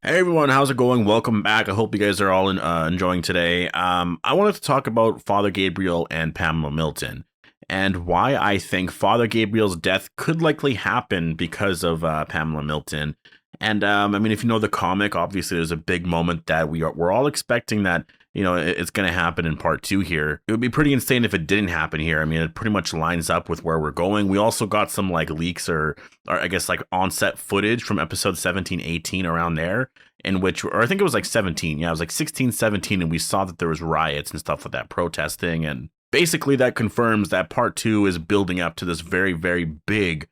Hey everyone, how's it going? Welcome back. I hope you guys are all enjoying today. I wanted to talk about Father Gabriel and Pamela Milton and why I think Father Gabriel's death could likely happen because of Pamela Milton. And I mean, if you know the comic, obviously there's a big moment that we're all expecting that it's going to happen in part two here. It would be pretty insane if it didn't happen here. I mean, it pretty much lines up with where we're going. We also got some like leaks or I guess like on-set footage from episode 17, 18 around there, in which, or I think it was like 17. Yeah, it was like 16, 17, and we saw that there was riots and stuff like that, protesting, and basically that confirms that part two is building up to this very, very big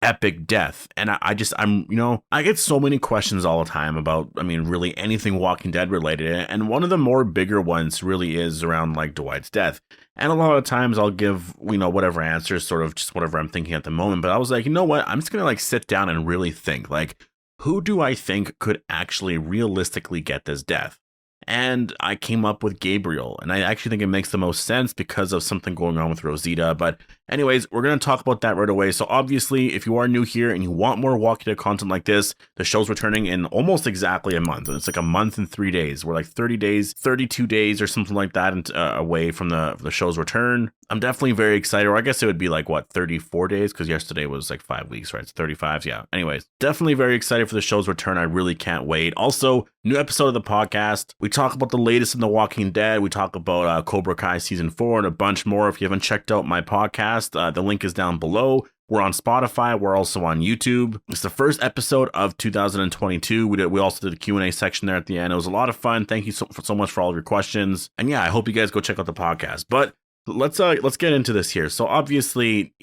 epic death. And I get so many questions all the time about, I mean, really anything Walking Dead related. And one of the more bigger ones really is around like Dwight's death. And a lot of times I'll give, whatever answers, sort of just whatever I'm thinking at the moment. But I was like, you know what? I'm just going to like sit down and really think, like, who do I think could actually realistically get this death? And I came up with Gabriel, and I actually think it makes the most sense because of something going on with Rosita. But anyways, we're going to talk about that right away. So obviously, if you are new here and you want more Walking Dead content like this, the show's returning in almost exactly a month. It's like a month and 3 days. We're like 30 days, 32 days or something like that away from the show's return. I'm definitely very excited, or I guess it would be like, 34 days? Because yesterday was like 5 weeks, right? It's 35, yeah. Anyways, definitely very excited for the show's return. I really can't wait. Also, new episode of the podcast. We talk about the latest in The Walking Dead. We talk about Cobra Kai Season 4 and a bunch more. If you haven't checked out my podcast, the link is down below. We're on Spotify. We're also on YouTube. It's the first episode of 2022. We also did a Q&A section there at the end. It was a lot of fun. Thank you so much for all of your questions. And yeah, I hope you guys go check out the podcast. But let's get into this here. So obviously,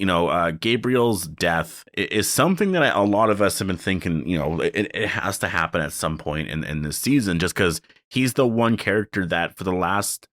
Gabriel's death is something that a lot of us have been thinking, it has to happen at some point in this season, just because he's the one character that for the last,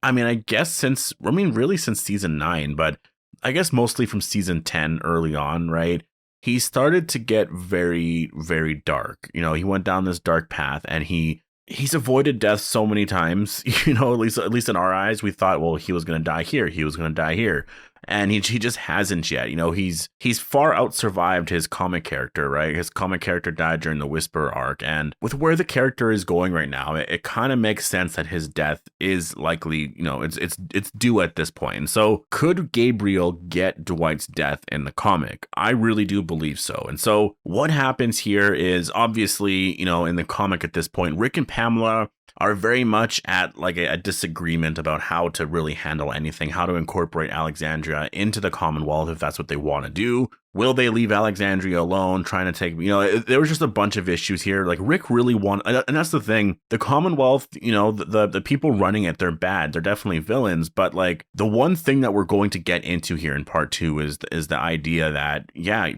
really since season 9, but I guess mostly from season 10 early on, right? He started to get very, very dark. He went down this dark path, and he's avoided death so many times, at least in our eyes. We thought, well, he was going to die here. He was going to die here. And he just hasn't yet. He's far out survived his comic character, right? His comic character died during the Whisperer arc. And with where the character is going right now, it kind of makes sense that his death is likely, it's due at this point. And so could Gabriel get Dwight's death in the comic? I really do believe so. And so what happens here is obviously, in the comic at this point, Rick and Pamela are very much at like a disagreement about how to really handle anything, how to incorporate Alexandria into the Commonwealth if that's what they want to do. Will they leave Alexandria alone, trying to take, there was just a bunch of issues here. Like Rick really and that's the thing, the Commonwealth, the people running it, they're bad. They're definitely villains. But like the one thing that we're going to get into here in part two is the idea that, yeah,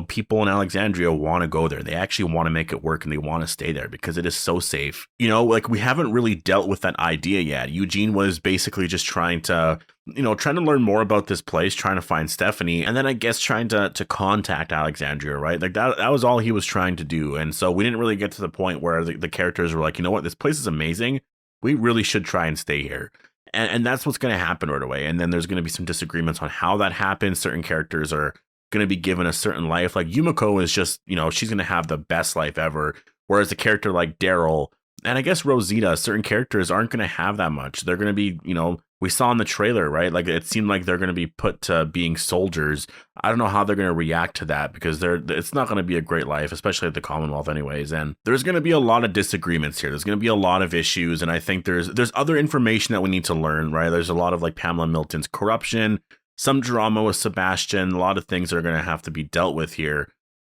people in Alexandria want to go there. They actually want to make it work and they want to stay there because it is so safe. Like we haven't really dealt with that idea yet. Eugene was basically just trying to learn more about this place, trying to find Stephanie, and then I guess trying to contact Alexandria, right? Like that was all he was trying to do. And so we didn't really get to the point where the characters were like, you know what, this place is amazing. We really should try and stay here. And that's what's going to happen right away. And then there's going to be some disagreements on how that happens. Certain characters are going to be given a certain life. Like Yumiko is just, she's going to have the best life ever. Whereas a character like Daryl, and I guess Rosita, certain characters aren't going to have that much. They're going to be, we saw in the trailer, right? Like it seemed like they're going to be put to being soldiers. I don't know how they're going to react to that because it's not going to be a great life, especially at the Commonwealth anyways. And there's going to be a lot of disagreements here. There's going to be a lot of issues. And I think there's other information that we need to learn, right? There's a lot of like Pamela Milton's corruption, some drama with Sebastian, a lot of things that are going to have to be dealt with here.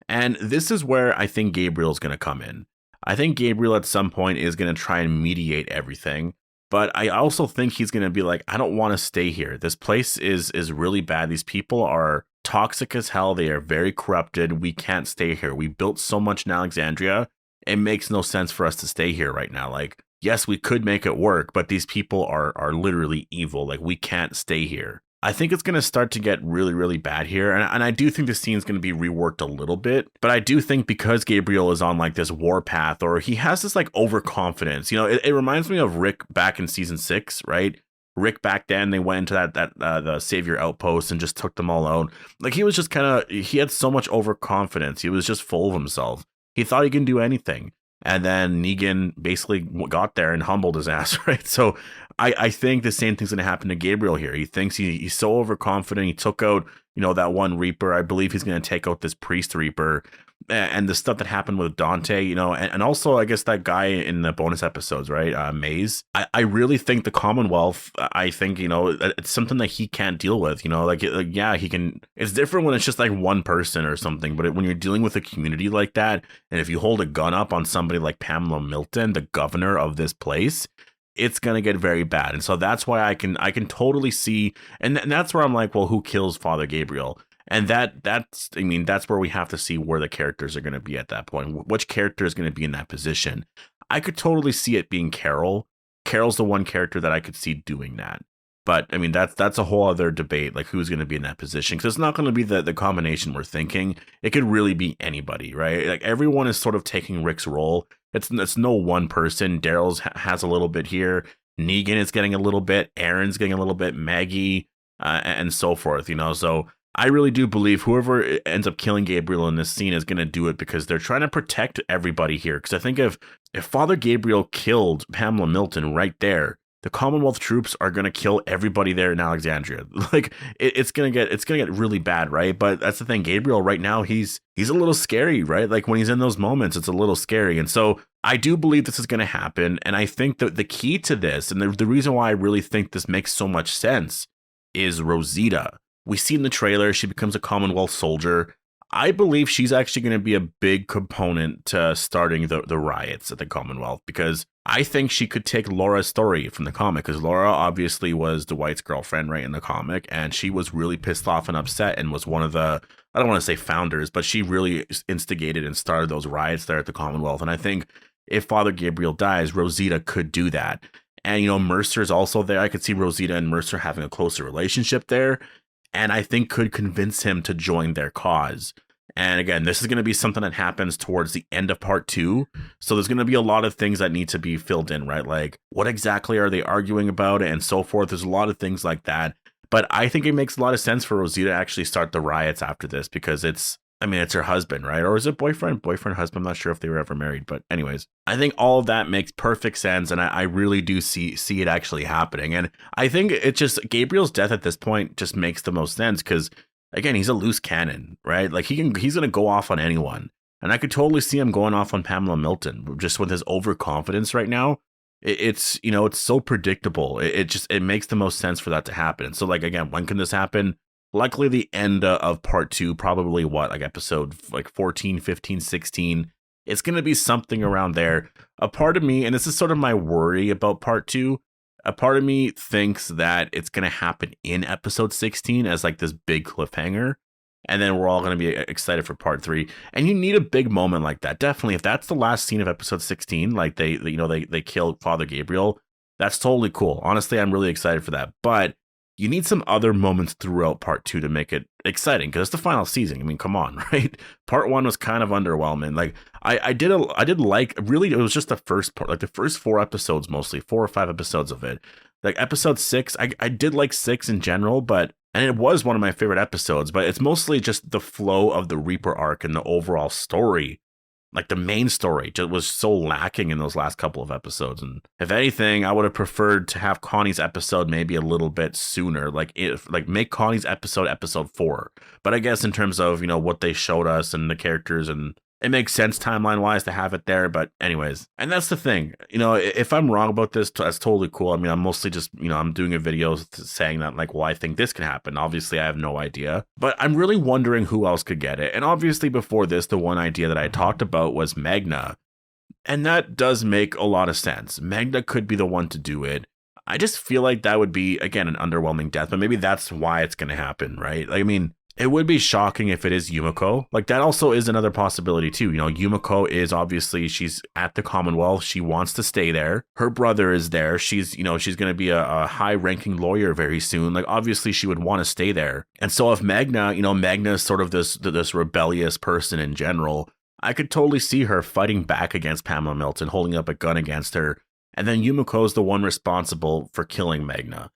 And this is where I think Gabriel's going to come in. I think Gabriel at some point is going to try and mediate everything. But I also think he's going to be like, I don't want to stay here. This place is really bad. These people are toxic as hell. They are very corrupted. We can't stay here. We built so much in Alexandria. It makes no sense for us to stay here right now. Like, yes, we could make it work, but these people are literally evil. Like, we can't stay here. I think it's going to start to get really, really bad here. And I do think the scene's going to be reworked a little bit. But I do think because Gabriel is on like this war path, or he has this like overconfidence, it reminds me of Rick back in season 6, right? Rick back then, they went into the Savior outpost and just took them all out. Like he was just he had so much overconfidence. He was just full of himself. He thought he can do anything. And then Negan basically got there and humbled his ass, right? So I think the same thing's going to happen to Gabriel here. He thinks he's so overconfident. He took out, that one Reaper. I believe he's going to take out this Priest Reaper. And the stuff that happened with Dante, and also I guess that guy in the bonus episodes, right? Maze. I really think the Commonwealth, I think, it's something that he can't deal with, yeah, he can. It's different when it's just like one person or something, but when you're dealing with a community like that, and if you hold a gun up on somebody like Pamela Milton, the governor of this place, it's going to get very bad. And so that's why I can totally see. And that's where I'm like, well, who kills Father Gabriel? And that's where we have to see where the characters are going to be at that point. Which character is going to be in that position? I could totally see it being Carol. Carol's the one character that I could see doing that. But that's a whole other debate, like who's going to be in that position, because it's not going to be the combination we're thinking. It could really be anybody, right? Like everyone is sort of taking Rick's role. It's no one person. Daryl's has a little bit here. Negan is getting a little bit. Aaron's getting a little bit. Maggie, and so forth. So I really do believe whoever ends up killing Gabriel in this scene is going to do it because they're trying to protect everybody here. Because I think if Father Gabriel killed Pamela Milton right there, the Commonwealth troops are going to kill everybody there in Alexandria. Like it's going to get really bad, right? But that's the thing. Gabriel right now, he's a little scary, right? Like when he's in those moments, it's a little scary. And so I do believe this is going to happen. And I think that the key to this, and the reason why I really think this makes so much sense, is Rosita. We see in the trailer, she becomes a Commonwealth soldier. I believe she's actually going to be a big component to starting the riots at the Commonwealth, because I think she could take Laura's story from the comic, because Laura obviously was Dwight's girlfriend, right, in the comic, and she was really pissed off and upset and was one of the, I don't want to say founders, but she really instigated and started those riots there at the Commonwealth. And I think if Father Gabriel dies, Rosita could do that. And, Mercer's also there. I could see Rosita and Mercer having a closer relationship there, and I think could convince him to join their cause. And again, this is going to be something that happens towards the end of part 2. So there's going to be a lot of things that need to be filled in, right? Like what exactly are they arguing about and so forth. There's a lot of things like that. But I think it makes a lot of sense for Rosita to actually start the riots after this, because it's her husband, right? Or is it boyfriend, husband? I'm not sure if they were ever married. But anyways, I think all of that makes perfect sense. And I really do see it actually happening. And I think it's just Gabriel's death at this point just makes the most sense, because again, he's a loose cannon, right? Like he's going to go off on anyone. And I could totally see him going off on Pamela Milton just with his overconfidence right now. It's so predictable. It makes the most sense for that to happen. So like, again, when can this happen? Likely the end of part 2, probably episode 14, 15, 16. It's going to be something around there. A part of me, and this is sort of my worry about part 2, a part of me thinks that it's going to happen in episode 16 as this big cliffhanger. And then we're all going to be excited for part 3. And you need a big moment like that. Definitely. If that's the last scene of episode 16, they kill Father Gabriel, that's totally cool. Honestly, I'm really excited for that. But you need some other moments throughout part 2 to make it exciting, because it's the final season. Come on, right? Part 1 was kind of underwhelming. I did really, it was just the first part, the first 4 episodes, mostly 4 or 5 episodes of it. Episode 6, I did like 6 in general, and it was one of my favorite episodes, but it's mostly just the flow of the Reaper arc and the overall story. The main story just was so lacking in those last couple of episodes. And if anything, I would have preferred to have Connie's episode maybe a little bit sooner. Make Connie's episode 4. But I guess in terms of, what they showed us and the characters, and it makes sense timeline wise to have it there. But anyways, and that's the thing, if I'm wrong about this, that's totally cool. I'm mostly just, I'm doing a video saying that I think this can happen. Obviously I have no idea, but I'm really wondering who else could get it. And obviously before this, the one idea that I talked about was Magna. And that does make a lot of sense. Magna could be the one to do it. I just feel like that would be, again, an underwhelming death, but maybe that's why it's going to happen, right? It would be shocking if it is Yumiko. That also is another possibility too. Yumiko is obviously, she's at the Commonwealth. She wants to stay there. Her brother is there. She's going to be a high-ranking lawyer very soon. Obviously she would want to stay there. And so if Magna, Magna is sort of this rebellious person in general, I could totally see her fighting back against Pamela Milton, holding up a gun against her. And then Yumiko is the one responsible for killing Magna.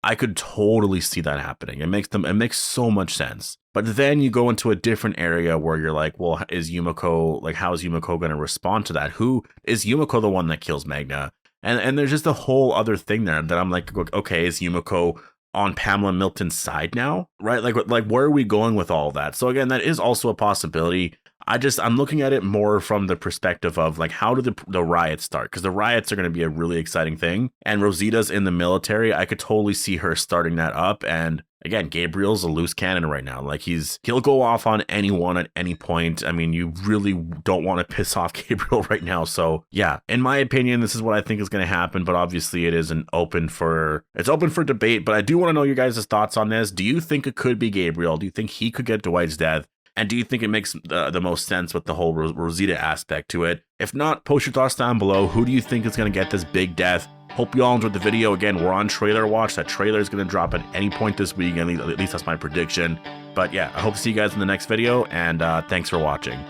I could totally see that happening. It makes so much sense. But then you go into a different area where you're like, well, is Yumiko, like, how is Yumiko going to respond to that? Who is Yumiko the one that kills Magna? And there's just a whole other thing there that I'm like, okay, is Yumiko on Pamela and Milton's side now? Right? Like where are we going with all that? So again, that is also a possibility. I'm looking at it more from the perspective of like, how do the riots start? Because the riots are going to be a really exciting thing. And Rosita's in the military. I could totally see her starting that up. And again, Gabriel's a loose cannon right now. Like he'll go off on anyone at any point. I mean, you really don't want to piss off Gabriel right now. So yeah, in my opinion, this is what I think is going to happen. But obviously it is open for debate. But I do want to know your guys' thoughts on this. Do you think it could be Gabriel? Do you think he could get Dwight's death? And do you think it makes the most sense with the whole Rosita aspect to it? If not, post your thoughts down below. Who do you think is going to get this big death? Hope you all enjoyed the video. Again, we're on trailer watch. That trailer is going to drop at any point this week. At least that's my prediction. But yeah, I hope to see you guys in the next video. And thanks for watching.